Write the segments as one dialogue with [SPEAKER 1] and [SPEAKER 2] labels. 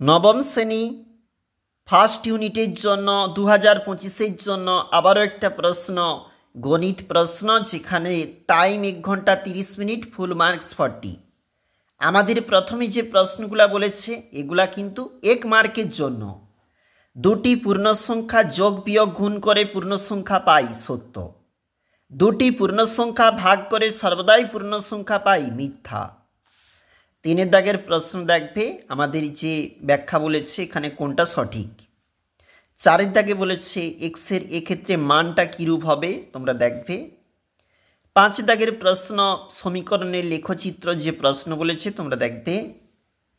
[SPEAKER 1] নবম শ্রেণী ফার্স্ট ইউনিটের জন্য 2025-এর জন্য আবারও একটা প্রশ্ন, গণিত প্রশ্ন, যেখানে টাইম 1 ঘন্টা 30 মিনিট, ফুল মার্কস 40। আমাদের প্রথমে যে প্রশ্নগুলো বলেছে এগুলা কিন্তু 1 মার্কের জন্য। দুটি পূর্ণ সংখ্যা যোগ বিয়োগ গুণ করে পূর্ণ সংখ্যা পাই, সত্য। দুটি পূর্ণ সংখ্যা ভাগ করে সর্বদাই পূর্ণ সংখ্যা পাই, মিথ্যা। 3 দাগের প্রশ্ন দেখবে আমাদের যে ব্যাখ্যা বলেছে এখানে কোনটা সঠিক। 4 দাগে বলেছে এক্সের এক্ষেত্রে মানটা কীরূপ হবে, তোমরা দেখবে। 5 দাগের প্রশ্ন সমীকরণের লেখচিত্র যে প্রশ্ন বলেছে তোমরা দেখবে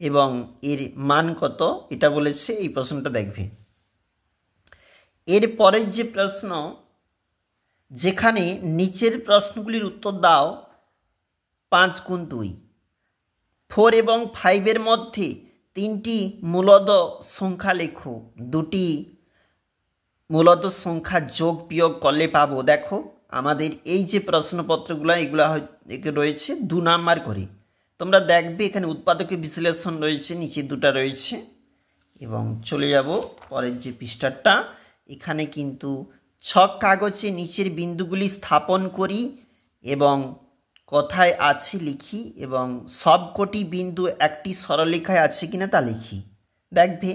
[SPEAKER 1] এবং এর মান কত এটা বলেছে, এই প্রশ্নটা দেখবে। এর পরের যে প্রশ্ন, যেখানে নিচের প্রশ্নগুলির উত্তর দাও 5 গুণ 2। 4 এবং 5-এর মধ্যে 3টি মূলদ সংখ্যা লেখো। দুটি মূলদ সংখ্যা যোগ বিয়োগ করলে পাবো। দেখো আমাদের এই যে প্রশ্নপত্রগুলো এগুলো রয়েছে 2 নাম্বার করে। তোমরা দেখবে এখানে উৎপাদকের বিশ্লেষণ রয়েছে, নিচে 2টা রয়েছে। এবং চলে যাব পরের যে পৃষ্ঠাটা, এখানে কিন্তু ছক কাগজে নিচের বিন্দুগুলি স্থাপন করি এবং কথায় আছে লিখি এবং সবকটি বিন্দু একটি সরলরেখায় আছে কিনা তা লিখি। দেখবে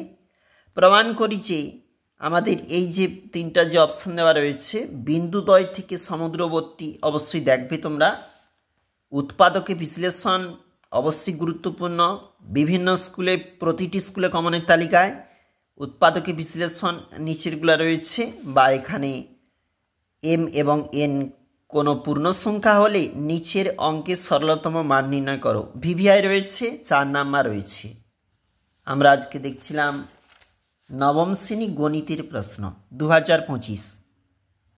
[SPEAKER 1] প্রমাণ করি যে আমাদের এই যে 3টা যে অপশন দেওয়া রয়েছে বিন্দুদ্বয় থেকে সমুদ্রবর্তী, অবশ্যই দেখবে তোমরা। উৎপাদকে বিশ্লেষণ অবশ্যই গুরুত্বপূর্ণ। বিভিন্ন স্কুলে, প্রতিটি স্কুলে কমনের তালিকায় উৎপাদকে বিশ্লেষণ নিচেরগুলো রয়েছে। বা এখানে এম এবং এন কোনো পূর্ণ সংখ্যা হলে নিচের অঙ্কের সরলতম মান নির্ণয় করো, ভিভিআই রয়েছে, 4 নাম্বার রয়েছে। আমরা আজকে দেখছিলাম নবম শ্রেণী গণিতের প্রশ্ন 2025।